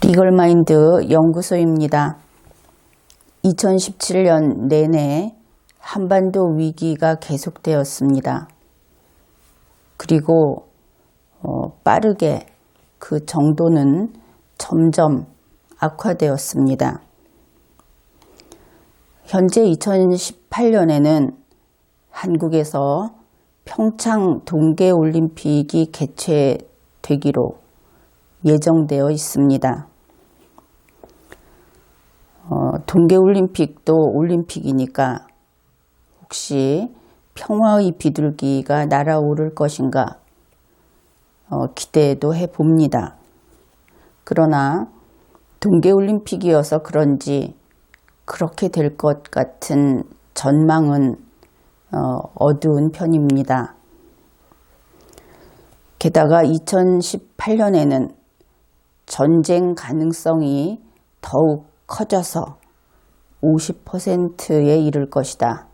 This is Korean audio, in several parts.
이글마인드 연구소입니다. 2017년 내내 한반도 위기가 계속되었습니다. 그리고 빠르게 그 정도는 점점 악화되었습니다. 현재 2018년에는 한국에서 평창 동계올림픽이 개최되기로 예정되어 있습니다. 동계올림픽도 올림픽이니까 혹시 평화의 비둘기가 날아오를 것인가 기대도 해봅니다. 그러나 동계올림픽이어서 그런지 그렇게 될 것 같은 전망은 어두운 편입니다. 게다가 2018년에는 전쟁 가능성이 더욱 커져서 50%에 이를 것이다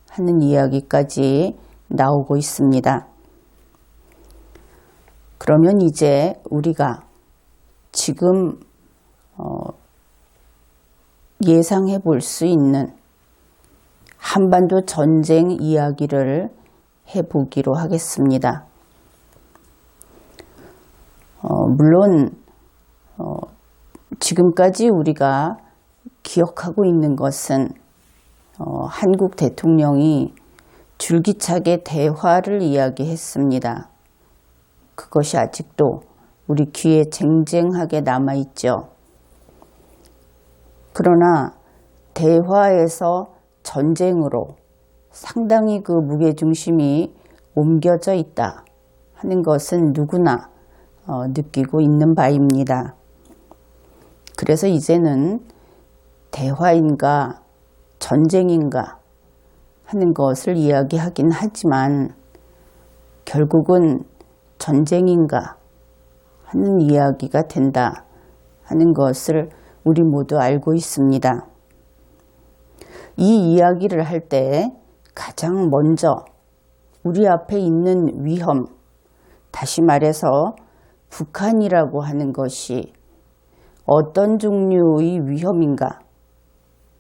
하는 이야기까지 나오고 있습니다. 그러면 이제 우리가 지금 예상해 볼 수 있는 한반도 전쟁 이야기를 해보기로 하겠습니다. 물론 지금까지 우리가 기억하고 있는 것은 한국 대통령이 줄기차게 대화를 이야기했습니다. 그것이 아직도 우리 귀에 쟁쟁하게 남아있죠. 그러나 대화에서 전쟁으로 상당히 그 무게중심이 옮겨져 있다 하는 것은 누구나 느끼고 있는 바입니다. 그래서 이제는 대화인가 전쟁인가 하는 것을 이야기하긴 하지만 결국은 전쟁인가 하는 이야기가 된다 하는 것을 우리 모두 알고 있습니다. 이 이야기를 할 때 가장 먼저 우리 앞에 있는 위험, 다시 말해서 북한이라고 하는 것이 어떤 종류의 위험인가?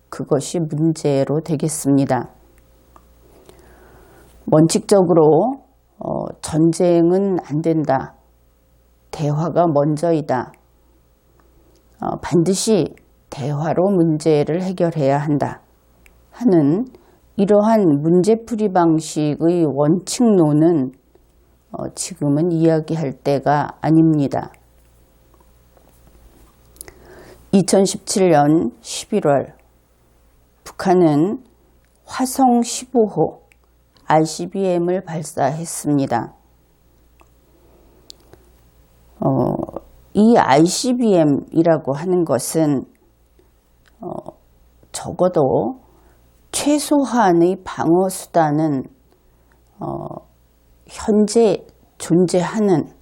그것이 문제로 되겠습니다. 원칙적으로 전쟁은 안 된다. 대화가 먼저이다. 반드시 대화로 문제를 해결해야 한다 하는 이러한 문제풀이 방식의 원칙론은 지금은 이야기할 때가 아닙니다. 2017년 11월 북한은 화성 15호 ICBM을 발사했습니다. 이 ICBM이라고 하는 것은 적어도 최소한의 방어수단은 현재 존재하는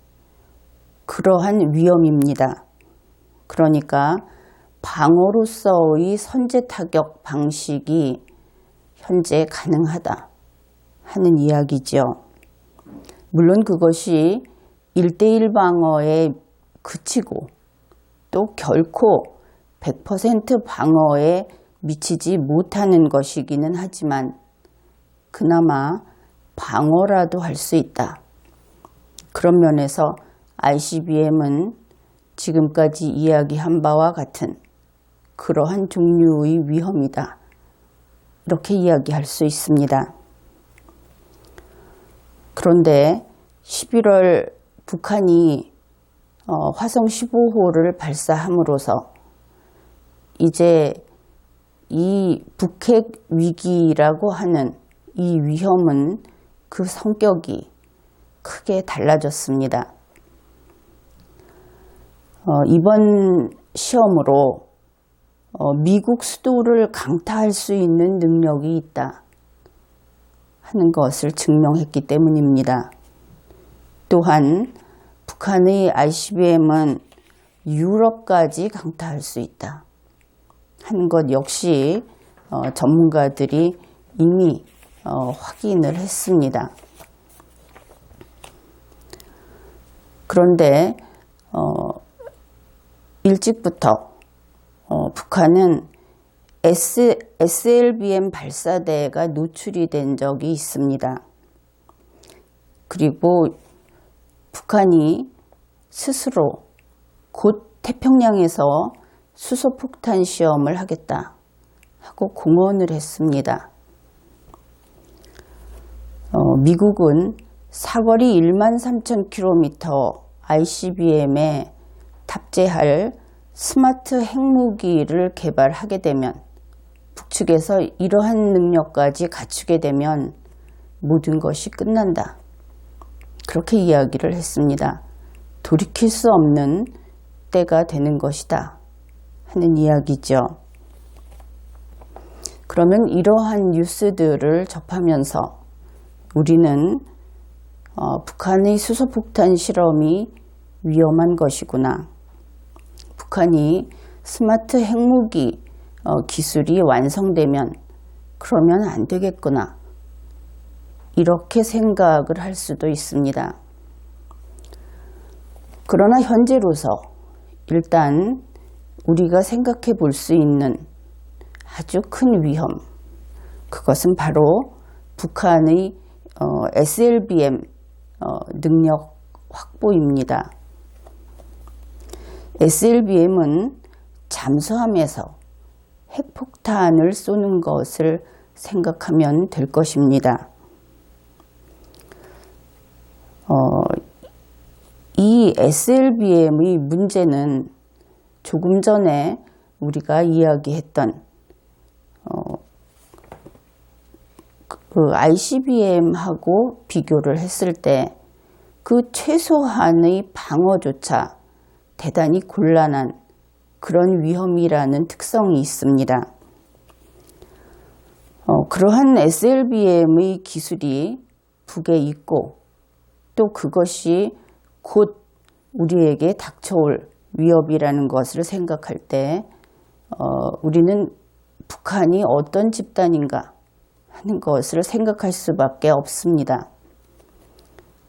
그러한 위험입니다. 그러니까 방어로서의 선제 타격 방식이 현재 가능하다 하는 이야기죠. 물론 그것이 1:1 방어에 그치고 또 결코 100% 방어에 미치지 못하는 것이기는 하지만 그나마 방어라도 할 수 있다. 그런 면에서 ICBM은 지금까지 이야기한 바와 같은 그러한 종류의 위험이다. 이렇게 이야기할 수 있습니다. 그런데 11월 북한이 화성 15호를 발사함으로써 이제 이 북핵 위기라고 하는 이 위험은 그 성격이 크게 달라졌습니다. 이번 시험으로 미국 수도를 강타할 수 있는 능력이 있다 하는 것을 증명했기 때문입니다. 또한 북한의 ICBM은 유럽까지 강타할 수 있다 하는 것 역시 전문가들이 이미 확인을 했습니다. 그런데 일찍부터 북한은 SLBM 발사대가 노출이 된 적이 있습니다. 그리고 북한이 스스로 곧 태평양에서 수소폭탄 시험을 하겠다 하고 공언을 했습니다. 미국은 사거리 13,000km ICBM에 탑재할 스마트 핵무기를 개발하게 되면, 북측에서 이러한 능력까지 갖추게 되면 모든 것이 끝난다. 그렇게 이야기를 했습니다. 돌이킬 수 없는 때가 되는 것이다 하는 이야기죠. 그러면 이러한 뉴스들을 접하면서 우리는 북한의 수소폭탄 실험이 위험한 것이구나, 북한이 스마트 핵무기 기술이 완성되면 그러면 안 되겠구나, 이렇게 생각을 할 수도 있습니다. 그러나 현재로서 일단 우리가 생각해 볼 수 있는 아주 큰 위험, 그것은 바로 북한의 SLBM 능력 확보입니다. SLBM은 잠수함에서 핵폭탄을 쏘는 것을 생각하면 될 것입니다. 이 SLBM의 문제는 조금 전에 우리가 이야기했던 그 ICBM하고 비교를 했을 때 그 최소한의 방어조차 대단히 곤란한 그런 위험이라는 특성이 있습니다. 그러한 SLBM의 기술이 북에 있고, 또 그것이 곧 우리에게 닥쳐올 위협이라는 것을 생각할 때 우리는 북한이 어떤 집단인가 하는 것을 생각할 수밖에 없습니다.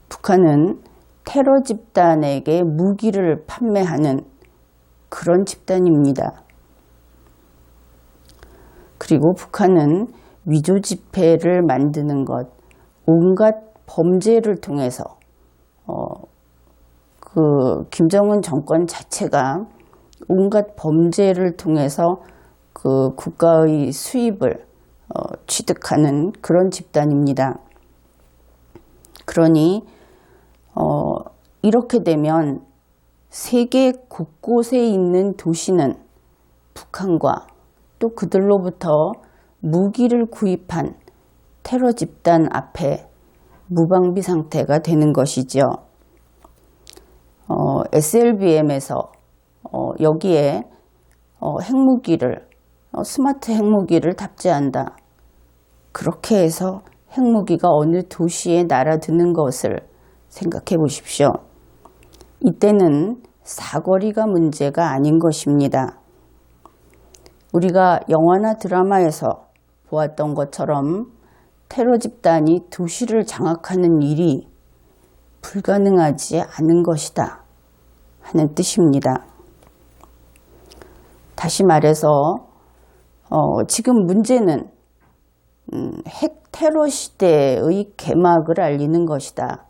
북한은 테러 집단에게 무기를 판매하는 그런 집단입니다. 그리고 북한은 위조 지폐를 만드는 것, 온갖 범죄를 통해서 그 김정은 정권 자체가 온갖 범죄를 통해서 그 국가의 수입을 취득하는 그런 집단입니다. 그러니 이렇게 되면 세계 곳곳에 있는 도시는 북한과 또 그들로부터 무기를 구입한 테러 집단 앞에 무방비 상태가 되는 것이죠. SLBM에서 여기에 핵무기를 스마트 핵무기를 탑재한다. 그렇게 해서 핵무기가 어느 도시에 날아드는 것을 생각해 보십시오. 이때는 사거리가 문제가 아닌 것입니다. 우리가 영화나 드라마에서 보았던 것처럼 테러 집단이 도시를 장악하는 일이 불가능하지 않은 것이다 하는 뜻입니다. 다시 말해서 지금 문제는 핵 테러 시대의 개막을 알리는 것이다.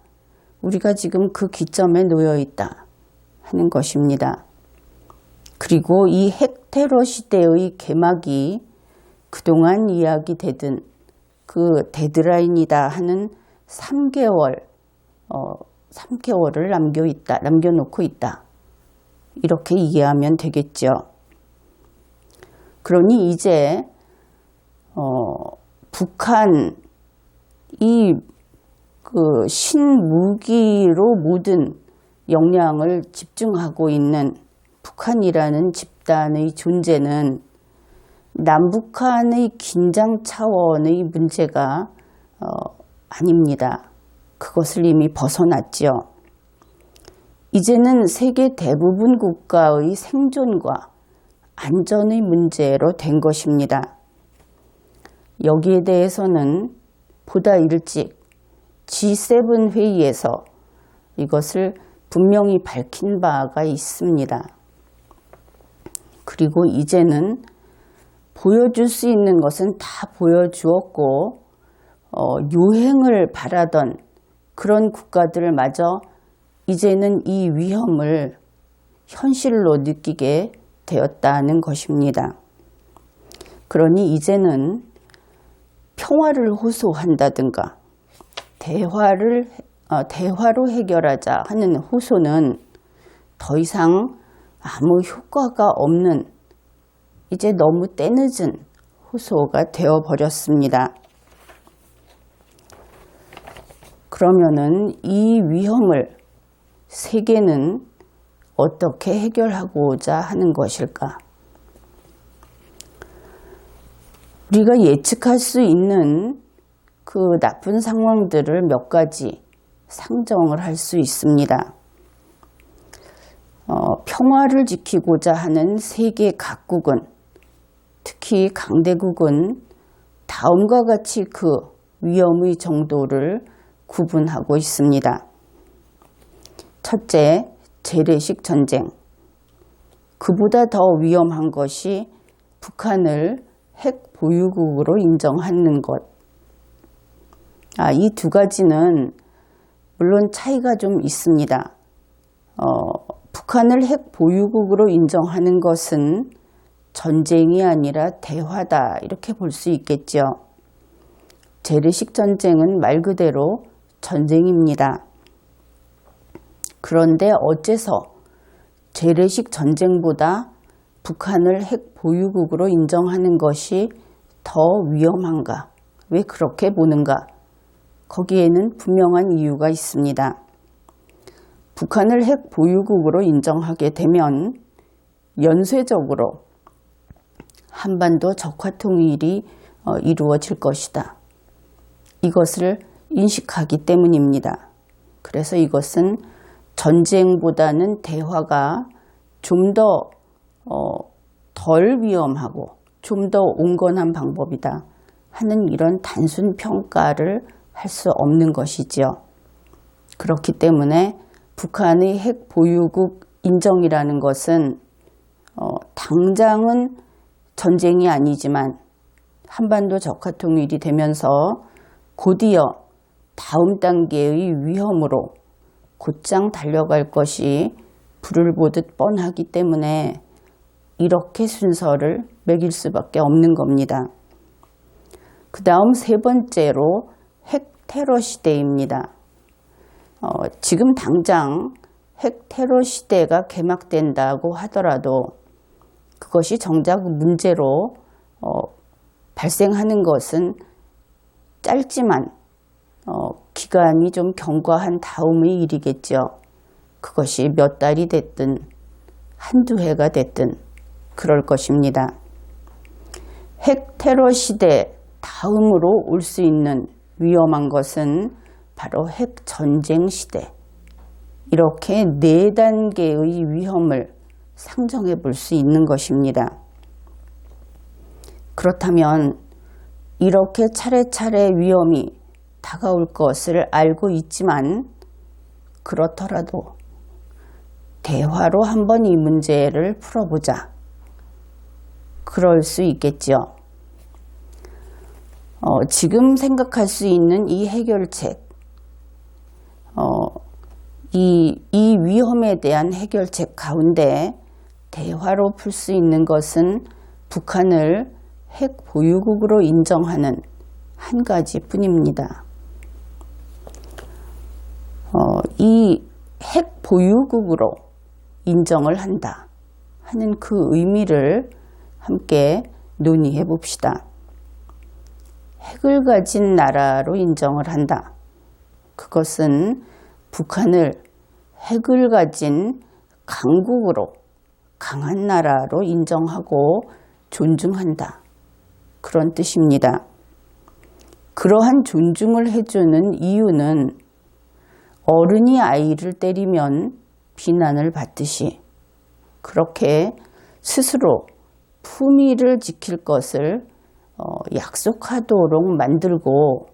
우리가 지금 그 기점에 놓여 있다 하는 것입니다. 그리고 이 핵 테러 시대의 개막이 그동안 이야기되던 그 데드라인이다 하는 3개월을 남겨놓고 있다. 이렇게 이해하면 되겠죠. 그러니 이제 북한이 그 신무기로 모든 역량을 집중하고 있는 북한이라는 집단의 존재는 남북한의 긴장 차원의 문제가 아닙니다. 그것을 이미 벗어났죠. 이제는 세계 대부분 국가의 생존과 안전의 문제로 된 것입니다. 여기에 대해서는 보다 일찍 G7 회의에서 이것을 분명히 밝힌 바가 있습니다. 그리고 이제는 보여줄 수 있는 것은 다 보여주었고 요행을 바라던 그런 국가들마저 이제는 이 위험을 현실로 느끼게 되었다는 것입니다. 그러니 이제는 평화를 호소한다든가 대화로 해결하자 하는 호소는 더 이상 아무 효과가 없는 이제 너무 때늦은 호소가 되어버렸습니다. 그러면은 이 위험을 세계는 어떻게 해결하고자 하는 것일까? 우리가 예측할 수 있는 그 나쁜 상황들을 몇 가지 상정을 할 수 있습니다. 평화를 지키고자 하는 세계 각국은, 특히 강대국은 다음과 같이 그 위험의 정도를 구분하고 있습니다. 첫째, 재래식 전쟁. 그보다 더 위험한 것이 북한을 핵 보유국으로 인정하는 것. 이 두 가지는 물론 차이가 좀 있습니다. 북한을 핵 보유국으로 인정하는 것은 전쟁이 아니라 대화다, 이렇게 볼 수 있겠죠. 재래식 전쟁은 말 그대로 전쟁입니다. 그런데 어째서 재래식 전쟁보다 북한을 핵 보유국으로 인정하는 것이 더 위험한가? 왜 그렇게 보는가? 거기에는 분명한 이유가 있습니다. 북한을 핵 보유국으로 인정하게 되면 연쇄적으로 한반도 적화통일이 이루어질 것이다. 이것을 인식하기 때문입니다. 그래서 이것은 전쟁보다는 대화가 좀 더 덜 위험하고 좀 더 온건한 방법이다 하는 이런 단순 평가를 할 수 없는 것이지요. 그렇기 때문에 북한의 핵 보유국 인정이라는 것은 당장은 전쟁이 아니지만 한반도 적화통일이 되면서 곧이어 다음 단계의 위험으로 곧장 달려갈 것이 불을 보듯 뻔하기 때문에 이렇게 순서를 매길 수밖에 없는 겁니다. 그 다음 세 번째로 핵 테러 시대입니다. 지금 당장 핵 테러 시대가 개막된다고 하더라도 그것이 정작 문제로 발생하는 것은 짧지만 기간이 좀 경과한 다음의 일이겠죠. 그것이 몇 달이 됐든 한두 해가 됐든 그럴 것입니다. 핵 테러 시대 다음으로 올 수 있는 위험한 것은 바로 핵 전쟁 시대. 이렇게 4단계의 위험을 상정해 볼 수 있는 것입니다. 그렇다면 이렇게 차례차례 위험이 다가올 것을 알고 있지만 그렇더라도 대화로 한번 이 문제를 풀어보자. 그럴 수 있겠죠. 지금 생각할 수 있는 이 해결책, 이 위험에 대한 해결책 가운데 대화로 풀 수 있는 것은 북한을 핵 보유국으로 인정하는 한 가지뿐입니다. 이 핵 보유국으로 인정을 한다 하는 그 의미를 함께 논의해 봅시다. 핵을 가진 나라로 인정을 한다. 그것은 북한을 핵을 가진 강국으로, 강한 나라로 인정하고 존중한다. 그런 뜻입니다. 그러한 존중을 해주는 이유는 어른이 아이를 때리면 비난을 받듯이 그렇게 스스로 품위를 지킬 것을 약속하도록 만들고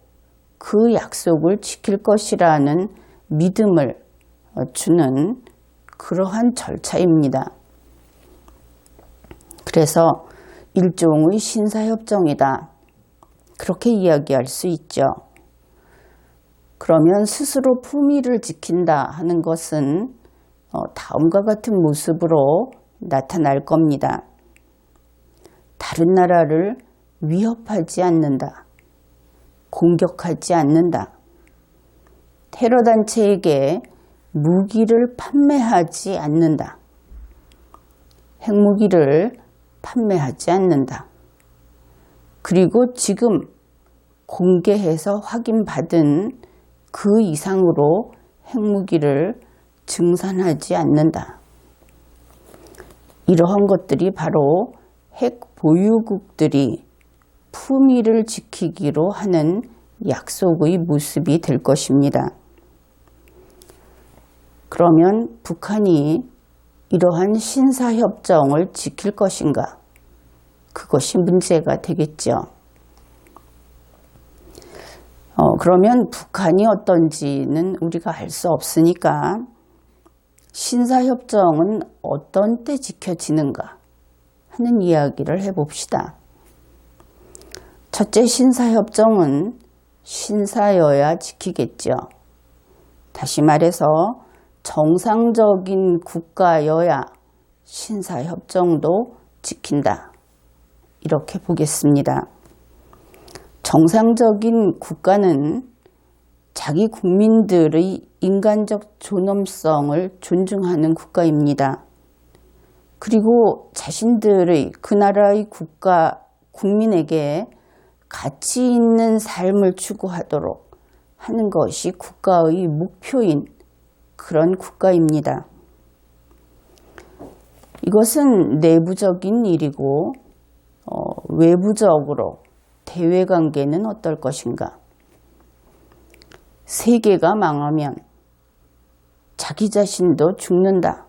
그 약속을 지킬 것이라는 믿음을 주는 그러한 절차입니다. 그래서 일종의 신사협정이다. 그렇게 이야기할 수 있죠. 그러면 스스로 품위를 지킨다 하는 것은 다음과 같은 모습으로 나타날 겁니다. 다른 나라를 위협하지 않는다. 공격하지 않는다. 테러 단체에게 무기를 판매하지 않는다. 핵무기를 판매하지 않는다. 그리고 지금 공개해서 확인받은 그 이상으로 핵무기를 증산하지 않는다. 이러한 것들이 바로 핵 보유국들이 품위를 지키기로 하는 약속의 모습이 될 것입니다. 그러면 북한이 이러한 신사협정을 지킬 것인가? 그것이 문제가 되겠죠. 그러면 북한이 어떤지는 우리가 알 수 없으니까 신사협정은 어떤 때 지켜지는가 하는 이야기를 해봅시다. 첫째, 신사협정은 신사여야 지키겠죠. 다시 말해서 정상적인 국가여야 신사협정도 지킨다. 이렇게 보겠습니다. 정상적인 국가는 자기 국민들의 인간적 존엄성을 존중하는 국가입니다. 그리고 자신들의 그 나라의 국민에게 가치 있는 삶을 추구하도록 하는 것이 국가의 목표인 그런 국가입니다. 이것은 내부적인 일이고 외부적으로 대외관계는 어떨 것인가? 세계가 망하면 자기 자신도 죽는다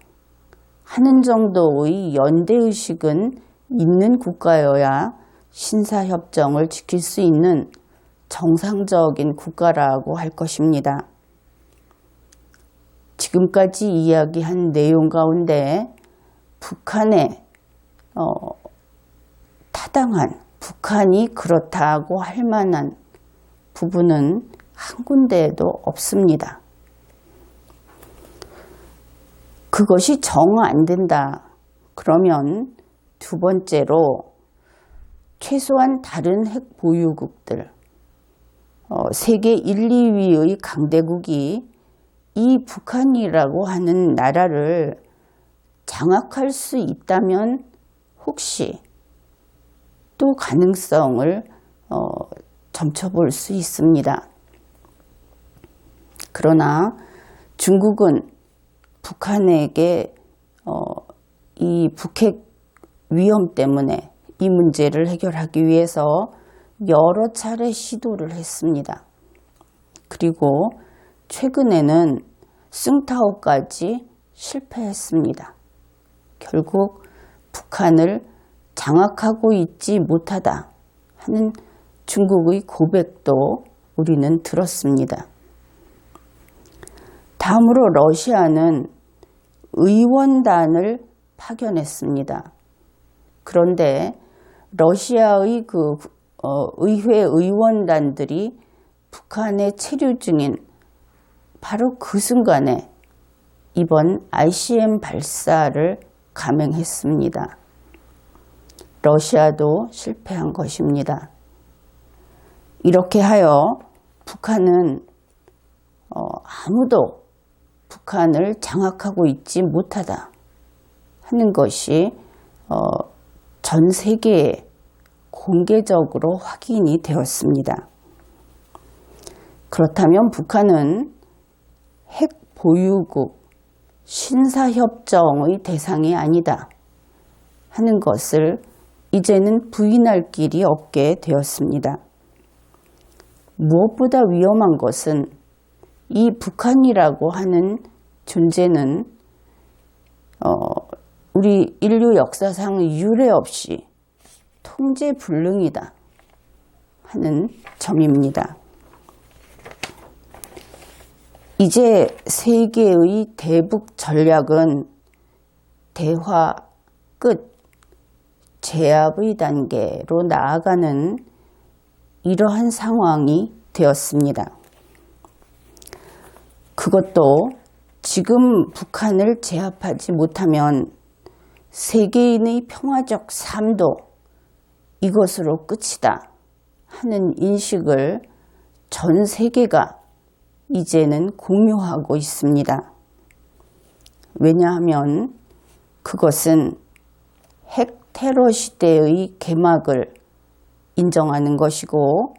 하는 정도의 연대의식은 있는 국가여야 신사협정을 지킬 수 있는 정상적인 국가라고 할 것입니다. 지금까지 이야기한 내용 가운데 북한의 타당한, 북한이 그렇다고 할 만한 부분은 한 군데에도 없습니다. 그것이 정 안 된다. 그러면 두 번째로 최소한 다른 핵 보유국들, 세계 1, 2위의 강대국이 이 북한이라고 하는 나라를 장악할 수 있다면 혹시 또 가능성을 점쳐볼 수 있습니다. 그러나 중국은 북한에게 이 북핵 위험 때문에 이 문제를 해결하기 위해서 여러 차례 시도를 했습니다. 그리고 최근에는 숭타오까지 실패했습니다. 결국 북한을 장악하고 있지 못하다 하는 중국의 고백도 우리는 들었습니다. 다음으로 러시아는 의원단을 파견했습니다. 그런데 러시아의 의회 의원단들이 북한에 체류 중인 바로 그 순간에 이번 ICBM 발사를 감행했습니다. 러시아도 실패한 것입니다. 이렇게 하여 북한은 아무도 북한을 장악하고 있지 못하다 하는 것이 전 세계에 공개적으로 확인이 되었습니다. 그렇다면 북한은 핵 보유국 신사협정의 대상이 아니다 하는 것을 이제는 부인할 길이 없게 되었습니다. 무엇보다 위험한 것은 이 북한이라고 하는 존재는 우리 인류 역사상 유례 없이 통제불능이다 하는 점입니다. 이제 세계의 대북 전략은 대화 끝, 제압의 단계로 나아가는 이러한 상황이 되었습니다. 그것도 지금 북한을 제압하지 못하면 세계인의 평화적 삶도 이것으로 끝이다 하는 인식을 전 세계가 이제는 공유하고 있습니다. 왜냐하면 그것은 핵 테러 시대의 개막을 인정하는 것이고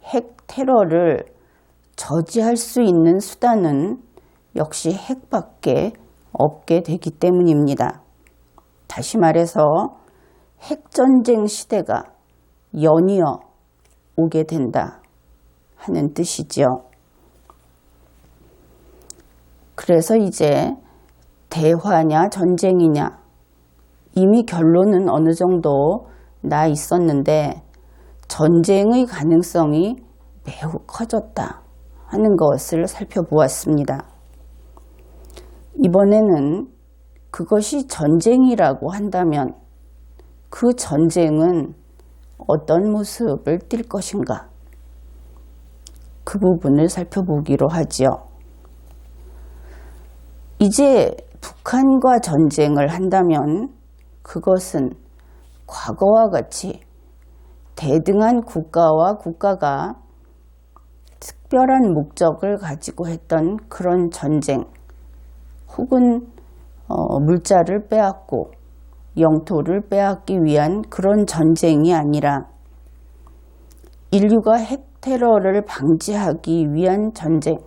핵 테러를 저지할 수 있는 수단은 역시 핵밖에 없게 되기 때문입니다. 다시 말해서 핵전쟁 시대가 연이어 오게 된다 하는 뜻이지요. 그래서 이제 대화냐 전쟁이냐 이미 결론은 어느 정도 나 있었는데 전쟁의 가능성이 매우 커졌다 하는 것을 살펴보았습니다. 이번에는 그것이 전쟁이라고 한다면 그 전쟁은 어떤 모습을 띨 것인가? 그 부분을 살펴보기로 하지요. 이제 북한과 전쟁을 한다면 그것은 과거와 같이 대등한 국가와 국가가 특별한 목적을 가지고 했던 그런 전쟁 혹은 물자를 빼앗고 영토를 빼앗기 위한 그런 전쟁이 아니라 인류가 핵 테러를 방지하기 위한 전쟁,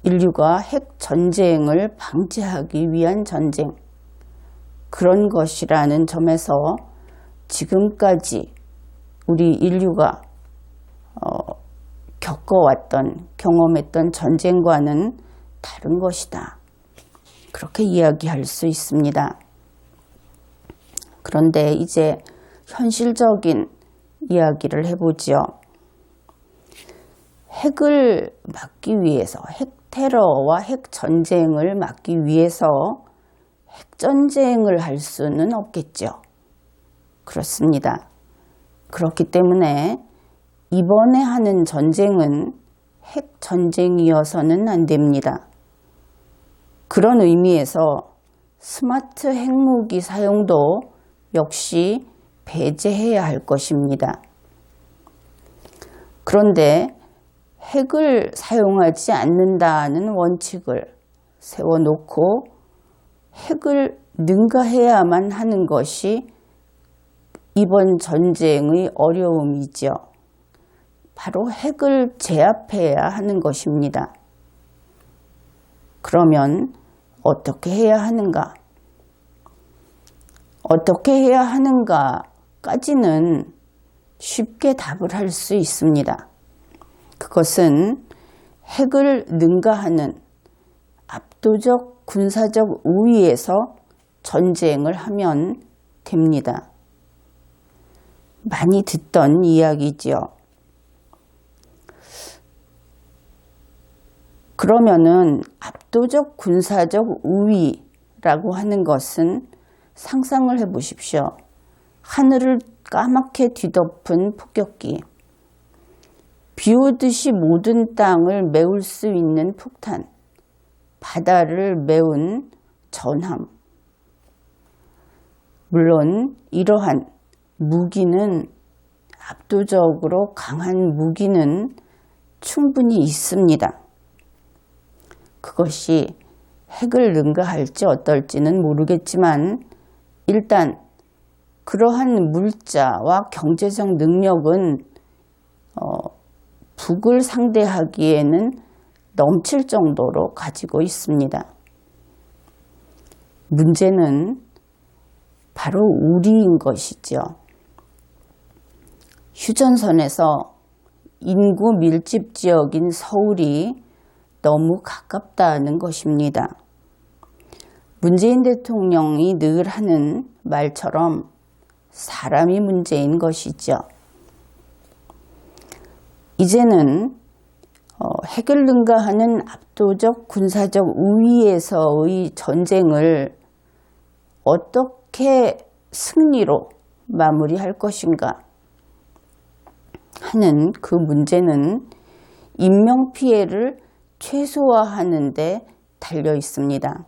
인류가 핵 전쟁을 방지하기 위한 전쟁, 그런 것이라는 점에서 지금까지 우리 인류가 겪어왔던, 경험했던 전쟁과는 다른 것이다. 그렇게 이야기할 수 있습니다. 그런데 이제 현실적인 이야기를 해보지요. 핵을 막기 위해서, 핵 테러와 핵 전쟁을 막기 위해서 핵 전쟁을 할 수는 없겠죠. 그렇습니다. 그렇기 때문에 이번에 하는 전쟁은 핵 전쟁이어서는 안 됩니다. 그런 의미에서 스마트 핵무기 사용도 역시 배제해야 할 것입니다. 그런데 핵을 사용하지 않는다는 원칙을 세워놓고 핵을 능가해야만 하는 것이 이번 전쟁의 어려움이죠. 바로 핵을 제압해야 하는 것입니다. 그러면 어떻게 해야 하는가? 어떻게 해야 하는가까지는 쉽게 답을 할 수 있습니다. 그것은 핵을 능가하는 압도적 군사적 우위에서 전쟁을 하면 됩니다. 많이 듣던 이야기지요. 그러면은 압도적 군사적 우위라고 하는 것은 상상을 해 보십시오. 하늘을 까맣게 뒤덮은 폭격기, 비 오듯이 모든 땅을 메울 수 있는 폭탄, 바다를 메운 전함. 물론 이러한 무기는, 압도적으로 강한 무기는 충분히 있습니다. 그것이 핵을 능가할지 어떨지는 모르겠지만 일단 그러한 물자와 경제적 능력은 북을 상대하기에는 넘칠 정도로 가지고 있습니다. 문제는 바로 우리인 것이죠. 휴전선에서 인구 밀집 지역인 서울이 너무 가깝다는 것입니다. 문재인 대통령이 늘 하는 말처럼 사람이 문제인 것이죠. 이제는 핵을 능가하는 압도적 군사적 우위에서의 전쟁을 어떻게 승리로 마무리할 것인가 하는 그 문제는 인명피해를 최소화하는 데 달려 있습니다.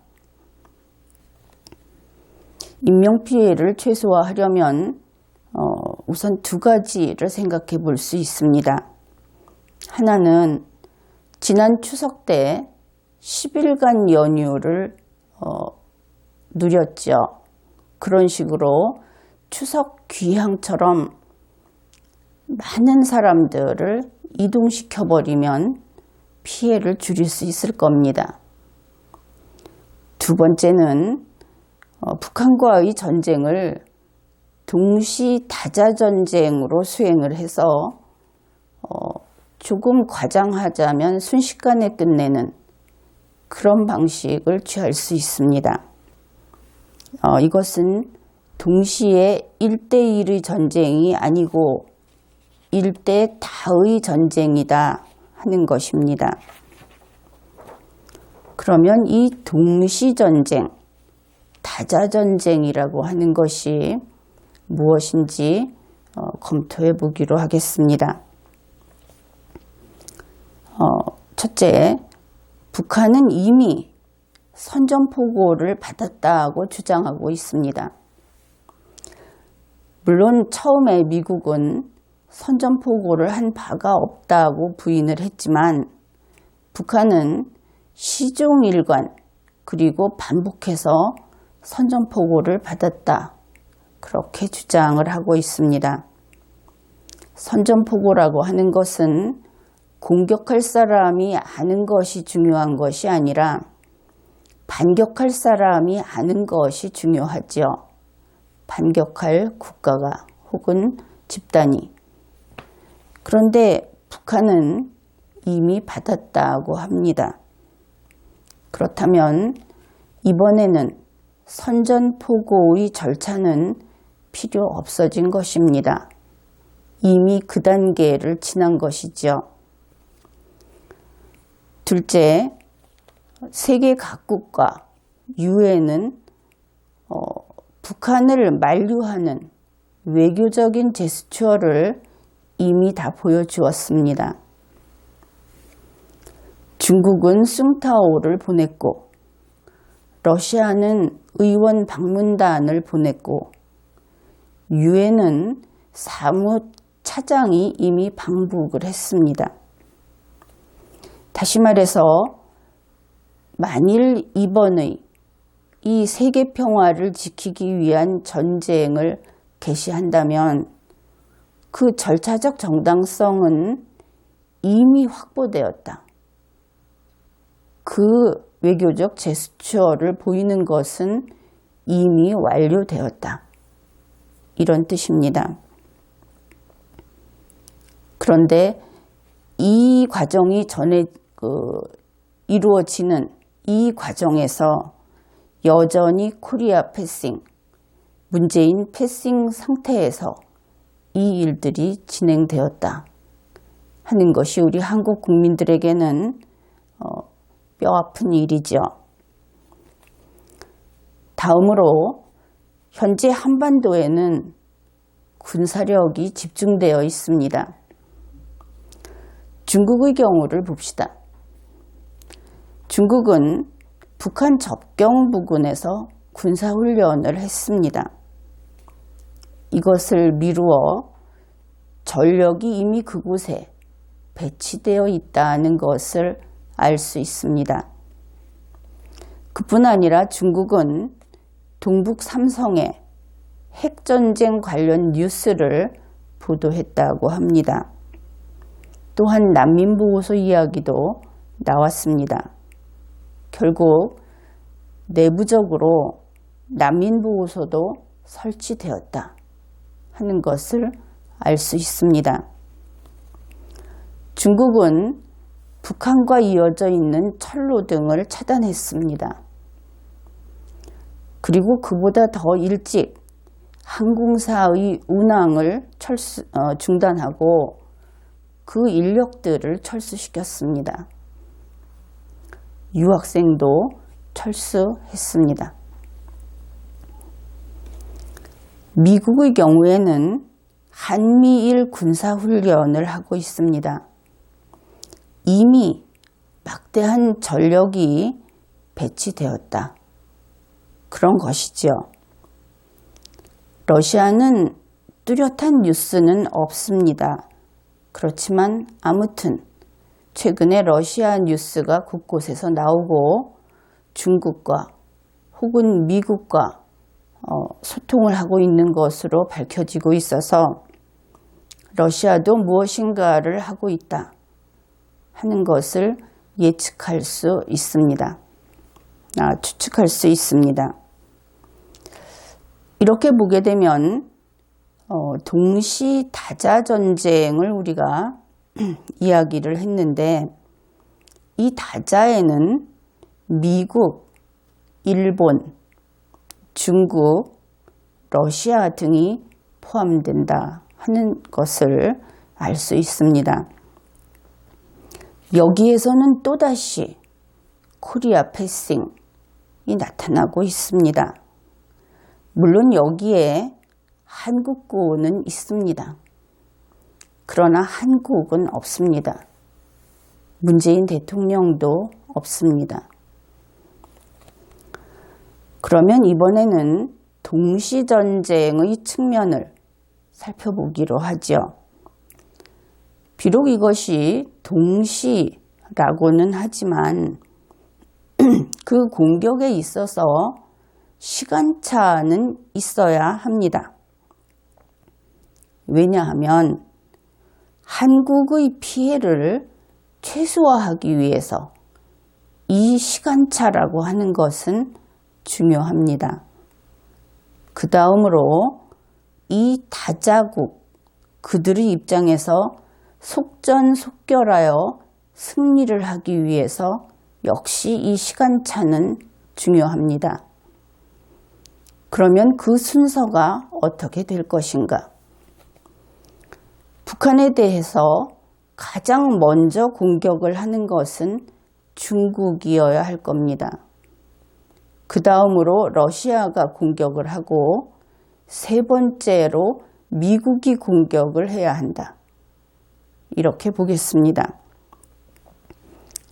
인명피해를 최소화하려면 우선 두 가지를 생각해 볼 수 있습니다. 하나는 지난 추석 때 10일간 연휴를 누렸죠. 그런 식으로 추석 귀향처럼 많은 사람들을 이동시켜버리면 피해를 줄일 수 있을 겁니다. 두 번째는 북한과의 전쟁을 동시 다자전쟁으로 수행을 해서 조금 과장하자면 순식간에 끝내는 그런 방식을 취할 수 있습니다. 이것은 동시에 1대1의 전쟁이 아니고 1대 다의 전쟁이다 하는 것입니다. 그러면 이 동시전쟁, 다자전쟁이라고 하는 것이 무엇인지 검토해 보기로 하겠습니다. 첫째, 북한은 이미 선전포고를 받았다고 주장하고 있습니다. 물론 처음에 미국은 선전포고를 한 바가 없다고 부인을 했지만 북한은 시종일관 그리고 반복해서 선전포고를 받았다. 그렇게 주장을 하고 있습니다. 선전포고라고 하는 것은 공격할 사람이 아는 것이 중요한 것이 아니라 반격할 사람이 아는 것이 중요하죠. 반격할 국가가 혹은 집단이. 그런데 북한은 이미 받았다고 합니다. 그렇다면 이번에는 선전포고의 절차는 필요 없어진 것입니다. 이미 그 단계를 지난 것이죠. 둘째, 세계 각국과 유엔은 북한을 만류하는 외교적인 제스처를 이미 다 보여주었습니다. 중국은 숭타오를 보냈고 러시아는 의원 방문단을 보냈고 유엔은 사무차장이 이미 방북을 했습니다. 다시 말해서 만일 이번의 이 세계 평화를 지키기 위한 전쟁을 개시한다면 그 절차적 정당성은 이미 확보되었다. 그 외교적 제스처를 보이는 것은 이미 완료되었다. 이런 뜻입니다. 그런데 이 과정이 이루어지는 이 과정에서 여전히 코리아 패싱, 문재인 패싱 상태에서 이 일들이 진행되었다 하는 것이 우리 한국 국민들에게는 뼈아픈 일이죠. 다음으로 현재 한반도에는 군사력이 집중되어 있습니다. 중국의 경우를 봅시다. 중국은 북한 접경 부근에서 군사훈련을 했습니다. 이것을 미루어 전력이 이미 그곳에 배치되어 있다는 것을 알 수 있습니다. 그뿐 아니라 중국은 동북 삼성의 핵전쟁 관련 뉴스를 보도했다고 합니다. 또한 난민보호소 이야기도 나왔습니다. 결국 내부적으로 난민보호소도 설치되었다 하는 것을 알 수 있습니다. 중국은 북한과 이어져 있는 철로 등을 차단했습니다. 그리고 그보다 더 일찍 항공사의 운항을 중단하고 그 인력들을 철수시켰습니다. 유학생도 철수했습니다. 미국의 경우에는 한미일 군사훈련을 하고 있습니다. 이미 막대한 전력이 배치되었다. 그런 것이죠. 러시아는 뚜렷한 뉴스는 없습니다. 그렇지만 아무튼 최근에 러시아 뉴스가 곳곳에서 나오고 중국과 혹은 미국과 소통을 하고 있는 것으로 밝혀지고 있어서 러시아도 무엇인가를 하고 있다 하는 것을 예측할 수 있습니다. 추측할 수 있습니다. 이렇게 보게 되면 동시 다자 전쟁을 우리가 이야기를 했는데 이 다자에는 미국, 일본, 중국, 러시아 등이 포함된다 하는 것을 알 수 있습니다. 여기에서는 또다시 코리아 패싱이 나타나고 있습니다. 물론 여기에 한국군은 있습니다. 그러나 한국은 없습니다. 문재인 대통령도 없습니다. 그러면 이번에는 동시전쟁의 측면을 살펴보기로 하죠. 비록 이것이 동시라고는 하지만 그 공격에 있어서 시간차는 있어야 합니다. 왜냐하면 한국의 피해를 최소화하기 위해서 이 시간차라고 하는 것은 중요합니다. 그 다음으로 이 다자국, 그들의 입장에서 속전속결하여 승리를 하기 위해서 역시 이 시간차는 중요합니다. 그러면 그 순서가 어떻게 될 것인가? 북한에 대해서 가장 먼저 공격을 하는 것은 중국이어야 할 겁니다. 그 다음으로 러시아가 공격을 하고 세 번째로 미국이 공격을 해야 한다. 이렇게 보겠습니다.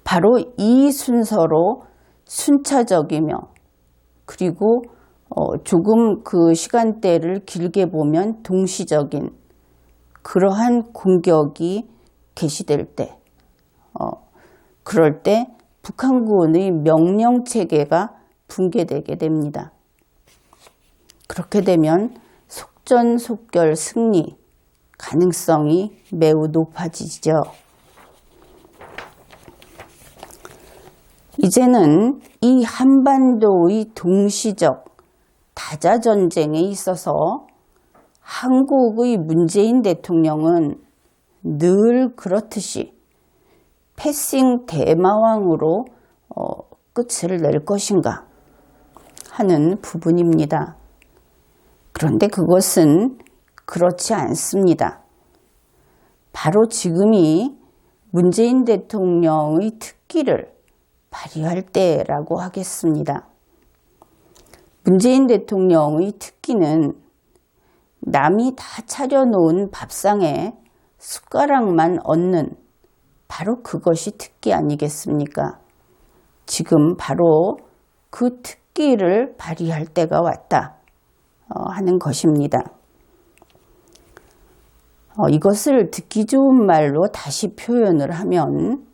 바로 이 순서로 순차적이며 그리고 조금 그 시간대를 길게 보면 동시적인 그러한 공격이 개시될 때 그럴 때 북한군의 명령체계가 붕괴되게 됩니다. 그렇게 되면 속전속결 승리 가능성이 매우 높아지죠. 이제는 이 한반도의 동시적 다자전쟁에 있어서 한국의 문재인 대통령은 늘 그렇듯이 패싱 대마왕으로 끝을 낼 것인가 하는 부분입니다. 그런데 그것은 그렇지 않습니다. 바로 지금이 문재인 대통령의 특기를 발휘할 때라고 하겠습니다. 문재인 대통령의 특기는 남이 다 차려놓은 밥상에 숟가락만 얹는 바로 그것이 특기 아니겠습니까? 지금 바로 그 특기를 발휘할 때가 왔다 하는 것입니다. 이것을 듣기 좋은 말로 다시 표현을 하면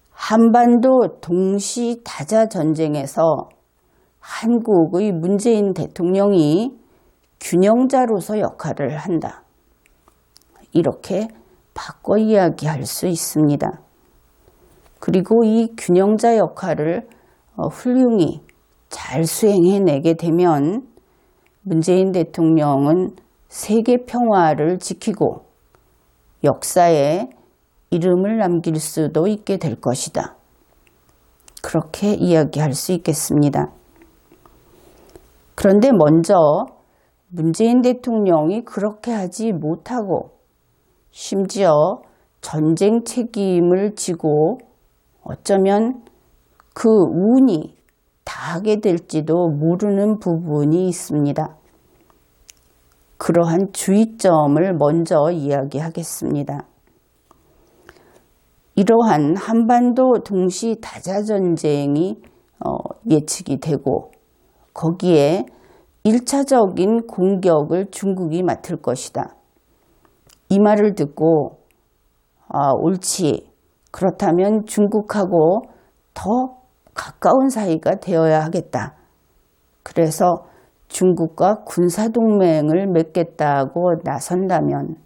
한반도 동시 다자 전쟁에서 한국의 문재인 대통령이 균형자로서 역할을 한다. 이렇게 바꿔 이야기할 수 있습니다. 그리고 이 균형자 역할을 훌륭히 잘 수행해내게 되면 문재인 대통령은 세계 평화를 지키고 역사에 이름을 남길 수도 있게 될 것이다. 그렇게 이야기할 수 있겠습니다. 그런데 먼저 문재인 대통령이 그렇게 하지 못하고 심지어 전쟁 책임을 지고 어쩌면 그 운이 닿게 될지도 모르는 부분이 있습니다. 그러한 주의점을 먼저 이야기하겠습니다. 이러한 한반도 동시 다자전쟁이 예측이 되고 거기에 1차적인 공격을 중국이 맡을 것이다. 이 말을 듣고 옳지. 그렇다면 중국하고 더 가까운 사이가 되어야 하겠다. 그래서 중국과 군사동맹을 맺겠다고 나선다면,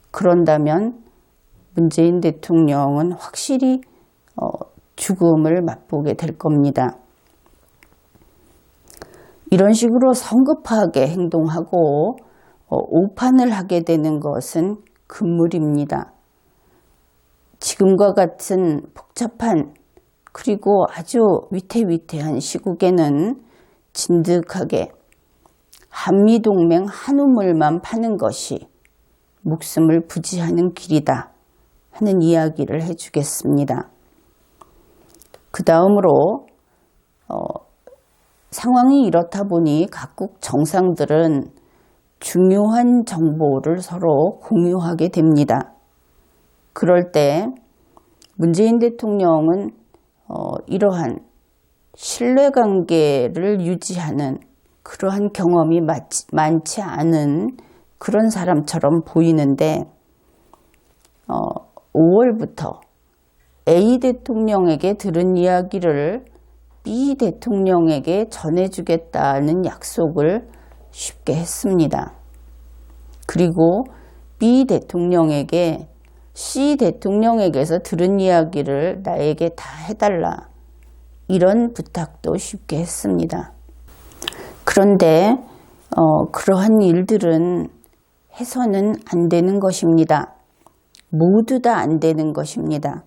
그런다면 문재인 대통령은 확실히 죽음을 맛보게 될 겁니다. 이런 식으로 성급하게 행동하고 오판을 하게 되는 것은 금물입니다. 지금과 같은 복잡한 그리고 아주 위태위태한 시국에는 진득하게 한미동맹 한우물만 파는 것이 목숨을 부지하는 길이다 하는 이야기를 해주겠습니다. 그 다음으로 상황이 이렇다 보니 각국 정상들은 중요한 정보를 서로 공유하게 됩니다. 그럴 때 문재인 대통령은 이러한 신뢰관계를 유지하는 그러한 경험이 많지 않은 그런 사람처럼 보이는데 5월부터 A 대통령에게 들은 이야기를 B 대통령에게 전해주겠다는 약속을 쉽게 했습니다. 그리고 B 대통령에게 C 대통령에게서 들은 이야기를 나에게 다 해달라. 이런 부탁도 쉽게 했습니다. 그런데 그러한 일들은 해서는 안 되는 것입니다. 모두 다 안 되는 것입니다.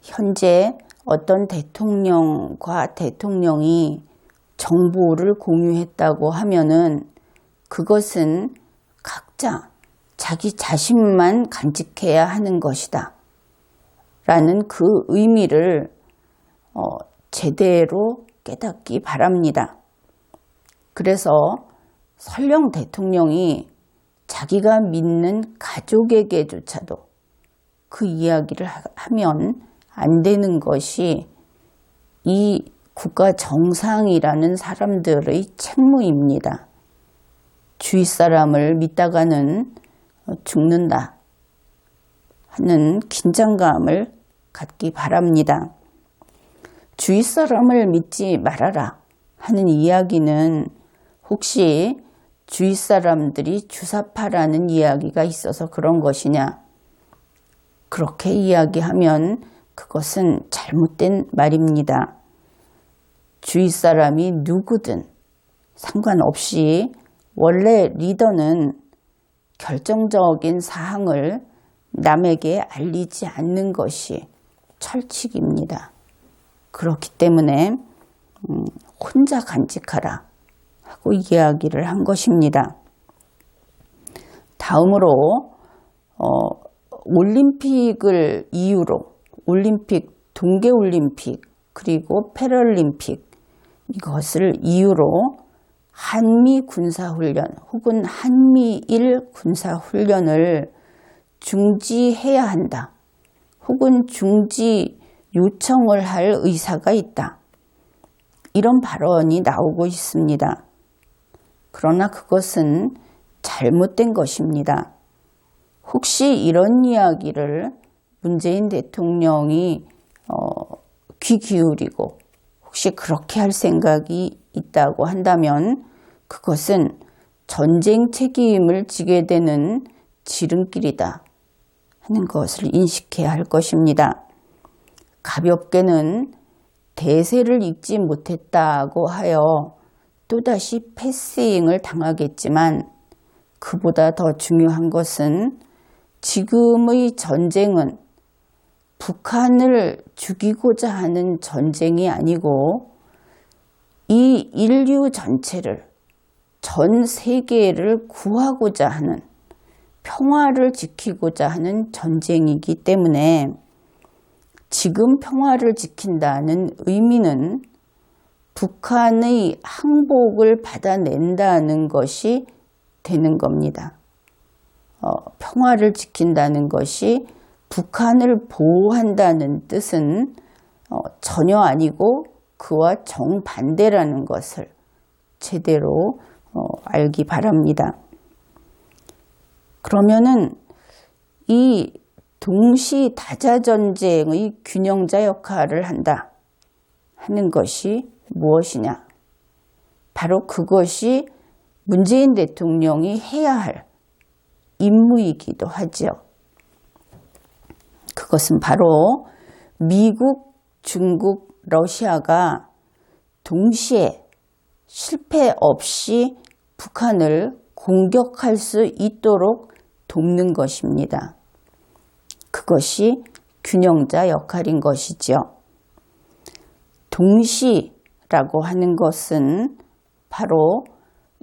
현재 어떤 대통령과 대통령이 정보를 공유했다고 하면은 그것은 각자 자기 자신만 간직해야 하는 것이다 라는 그 의미를 제대로 깨닫기 바랍니다. 그래서 설령 대통령이 자기가 믿는 가족에게조차도 그 이야기를 하면 안 되는 것이 이 국가 정상이라는 사람들의 책무입니다. 주위 사람을 믿다가는 죽는다 하는 긴장감을 갖기 바랍니다. 주위 사람을 믿지 말아라 하는 이야기는 혹시 주위 사람들이 주사파라는 이야기가 있어서 그런 것이냐? 그렇게 이야기하면 그것은 잘못된 말입니다. 주위 사람이 누구든 상관없이 원래 리더는 결정적인 사항을 남에게 알리지 않는 것이 철칙입니다. 그렇기 때문에 혼자 간직하라 하고 이야기를 한 것입니다. 다음으로 올림픽을 이유로 올림픽, 동계올림픽 그리고 패럴림픽 이것을 이유로 한미 군사훈련 혹은 한미일 군사훈련을 중지해야 한다. 혹은 중지 요청을 할 의사가 있다. 이런 발언이 나오고 있습니다. 그러나 그것은 잘못된 것입니다. 혹시 이런 이야기를 문재인 대통령이 귀 기울이고 혹시 그렇게 할 생각이 있다고 한다면 그것은 전쟁 책임을 지게 되는 지름길이다 하는 것을 인식해야 할 것입니다. 가볍게는 대세를 읽지 못했다고 하여 또다시 패싱을 당하겠지만 그보다 더 중요한 것은 지금의 전쟁은 북한을 죽이고자 하는 전쟁이 아니고 이 인류 전체를 전 세계를 구하고자 하는 평화를 지키고자 하는 전쟁이기 때문에 지금 평화를 지킨다는 의미는 북한의 항복을 받아낸다는 것이 되는 겁니다. 평화를 지킨다는 것이 북한을 보호한다는 뜻은 전혀 아니고 그와 정반대라는 것을 제대로 알기 바랍니다. 그러면은 이 동시 다자전쟁의 균형자 역할을 한다 하는 것이 무엇이냐? 바로 그것이 문재인 대통령이 해야 할 임무이기도 하지요. 그것은 바로 미국, 중국, 러시아가 동시에 실패 없이 북한을 공격할 수 있도록 돕는 것입니다. 그것이 균형자 역할인 것이죠. 동시라고 하는 것은 바로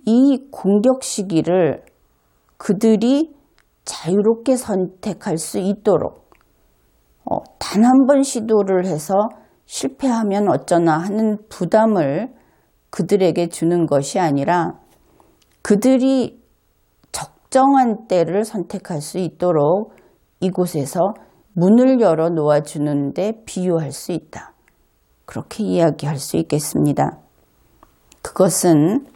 이 공격 시기를 그들이 자유롭게 선택할 수 있도록 단 한 번 시도를 해서 실패하면 어쩌나 하는 부담을 그들에게 주는 것이 아니라 그들이 적정한 때를 선택할 수 있도록 이곳에서 문을 열어 놓아주는 데 비유할 수 있다. 그렇게 이야기할 수 있겠습니다. 그것은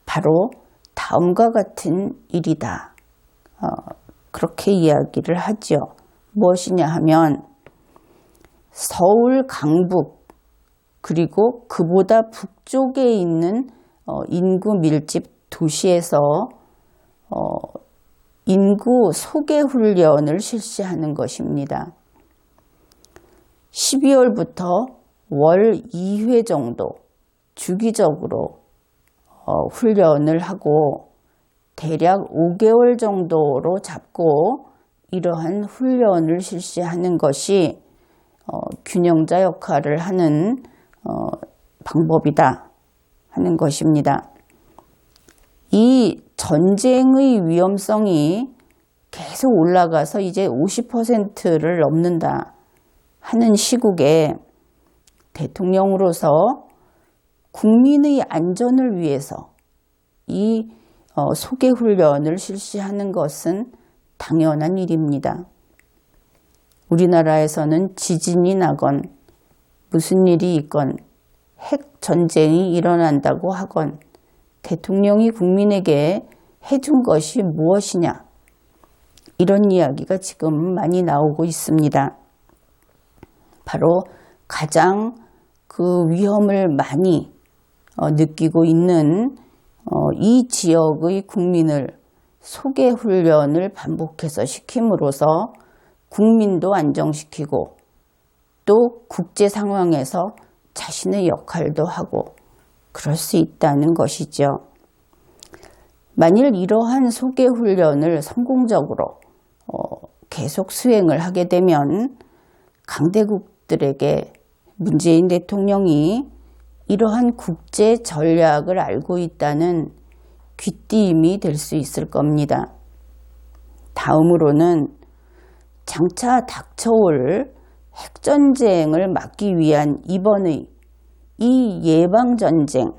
바로 다음과 같은 일이다. 그렇게 이야기를 하죠. 무엇이냐 하면 서울 강북 그리고 그보다 북쪽에 있는 인구 밀집 도시에서 인구 소개 훈련을 실시하는 것입니다. 12월부터 월 2회 정도 주기적으로 훈련을 하고 대략 5개월 정도로 잡고 이러한 훈련을 실시하는 것이 균형자 역할을 하는 방법이다 하는 것입니다. 이 전쟁의 위험성이 계속 올라가서 이제 50%를 넘는다 하는 시국에 대통령으로서 국민의 안전을 위해서 이 소개 훈련을 실시하는 것은 당연한 일입니다. 우리나라에서는 지진이 나건 무슨 일이 있건 핵 전쟁이 일어난다고 하건 대통령이 국민에게 해준 것이 무엇이냐 이런 이야기가 지금 많이 나오고 있습니다. 바로 가장 그 위험을 많이 느끼고 있는 이 지역의 국민을 소개 훈련을 반복해서 시킴으로써 국민도 안정시키고 또 국제 상황에서 자신의 역할도 하고 그럴 수 있다는 것이죠. 만일 이러한 소개 훈련을 성공적으로 계속 수행을 하게 되면 강대국들에게 문재인 대통령이 이러한 국제 전략을 알고 있다는 귀띔이 될 수 있을 겁니다. 다음으로는 장차 닥쳐올 핵전쟁을 막기 위한 이번의 이 예방전쟁,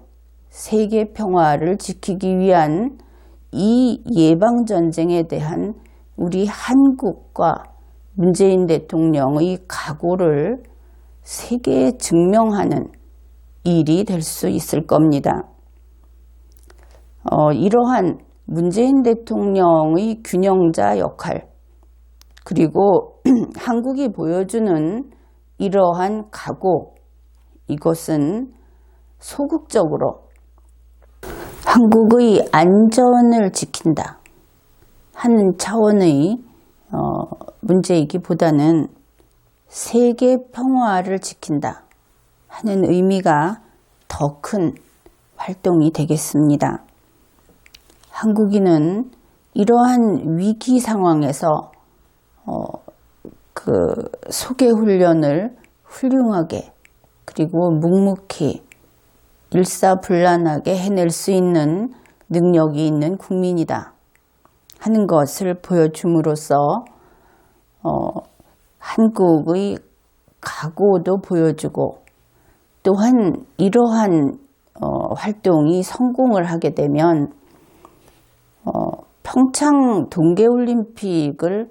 세계 평화를 지키기 위한 이 예방전쟁에 대한 우리 한국과 문재인 대통령의 각오를 세계에 증명하는 일이 될 수 있을 겁니다. 이러한 문재인 대통령의 균형자 역할 그리고 한국이 보여주는 이러한 각오 이것은 소극적으로 한국의 안전을 지킨다 하는 차원의 문제이기보다는 세계 평화를 지킨다 하는 의미가 더 큰 활동이 되겠습니다. 한국인은 이러한 위기 상황에서 그 소개 훈련을 훌륭하게 그리고 묵묵히 일사불란하게 해낼 수 있는 능력이 있는 국민이다 하는 것을 보여줌으로써 한국의 각오도 보여주고 또한 이러한 활동이 성공을 하게 되면 평창 동계올림픽을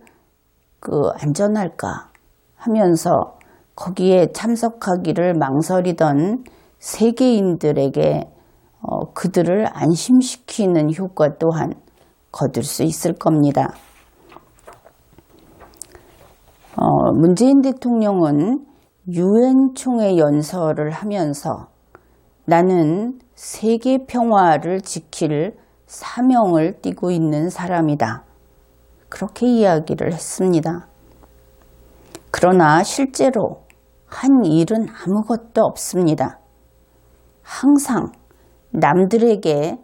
안전할까 하면서 거기에 참석하기를 망설이던 세계인들에게 그들을 안심시키는 효과 또한 거둘 수 있을 겁니다. 문재인 대통령은 유엔 총회 연설을 하면서 나는 세계 평화를 지킬 사명을 띠고 있는 사람이다. 그렇게 이야기를 했습니다. 그러나 실제로 한 일은 아무것도 없습니다. 항상 남들에게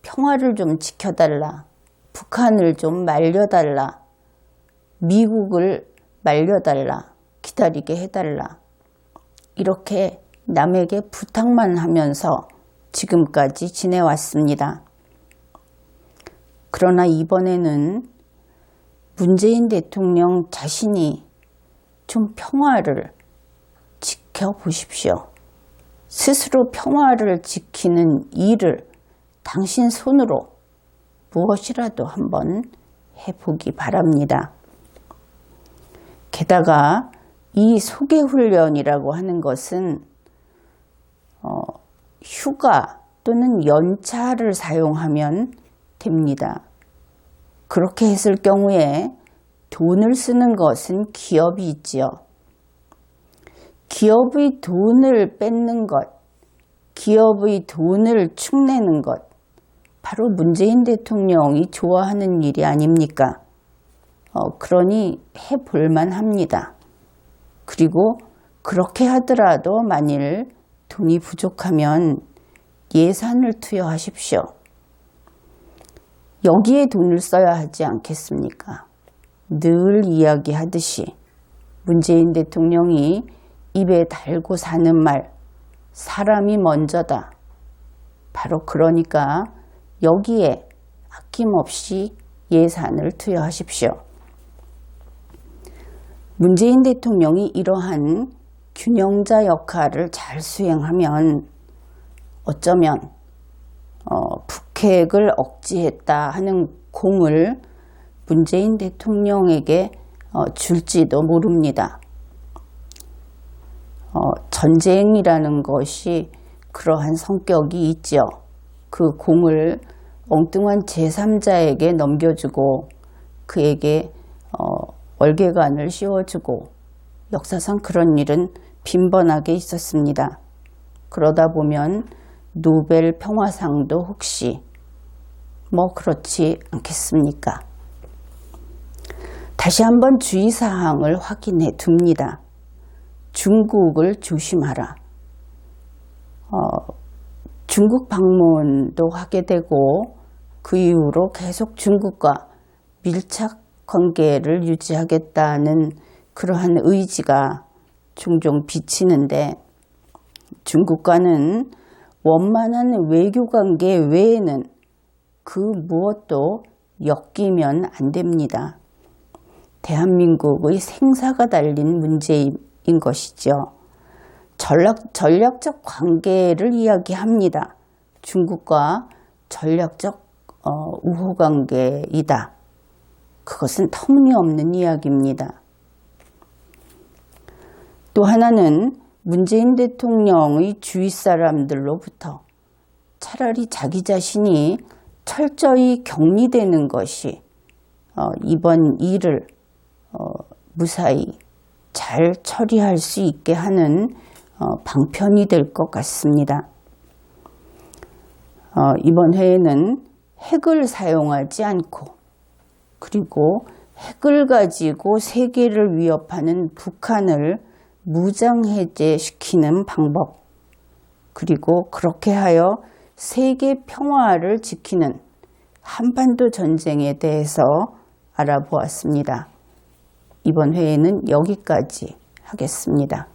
평화를 좀 지켜달라, 북한을 좀 말려달라, 미국을 말려달라, 기다리게 해달라, 이렇게 남에게 부탁만 하면서 지금까지 지내왔습니다. 그러나 이번에는 문재인 대통령 자신이 좀 평화를 지켜보십시오. 스스로 평화를 지키는 일을 당신 손으로 무엇이라도 한번 해보기 바랍니다. 게다가 이 소개훈련이라고 하는 것은 휴가 또는 연차를 사용하면 됩니다. 그렇게 했을 경우에 돈을 쓰는 것은 기업이 있지요. 기업의 돈을 뺏는 것, 기업의 돈을 축내는 것, 바로 문재인 대통령이 좋아하는 일이 아닙니까? 그러니 해볼만 합니다. 그리고 그렇게 하더라도 만일 돈이 부족하면 예산을 투여하십시오. 여기에 돈을 써야 하지 않겠습니까? 늘 이야기하듯이 문재인 대통령이 입에 달고 사는 말, 사람이 먼저다. 바로 그러니까 여기에 아낌없이 예산을 투여하십시오. 문재인 대통령이 이러한 균형자 역할을 잘 수행하면 어쩌면 북핵을 억제했다 하는 공을 문재인 대통령에게 줄지도 모릅니다. 전쟁이라는 것이 그러한 성격이 있죠. 그 공을 엉뚱한 제3자에게 넘겨주고 그에게 월계관을 씌워주고 역사상 그런 일은 빈번하게 있었습니다. 그러다 보면 노벨 평화상도 혹시 그렇지 않겠습니까? 다시 한번 주의사항을 확인해 둡니다. 중국을 조심하라. 중국 방문도 하게 되고 그 이후로 계속 중국과 밀착 관계를 유지하겠다는 그러한 의지가 종종 비치는데 중국과는 원만한 외교관계 외에는 그 무엇도 엮이면 안 됩니다. 대한민국의 생사가 달린 문제인 것이죠. 전략적 관계를 이야기합니다. 중국과 전략적 우호관계이다. 그것은 터무니없는 이야기입니다. 또 하나는 문재인 대통령의 주위 사람들로부터 차라리 자기 자신이 철저히 격리되는 것이 이번 일을 무사히 잘 처리할 수 있게 하는 방편이 될 것 같습니다. 이번 회에는 핵을 사용하지 않고 그리고 핵을 가지고 세계를 위협하는 북한을 무장해제시키는 방법, 그리고 그렇게 하여 세계 평화를 지키는 한반도 전쟁에 대해서 알아보았습니다. 이번 회에는 여기까지 하겠습니다.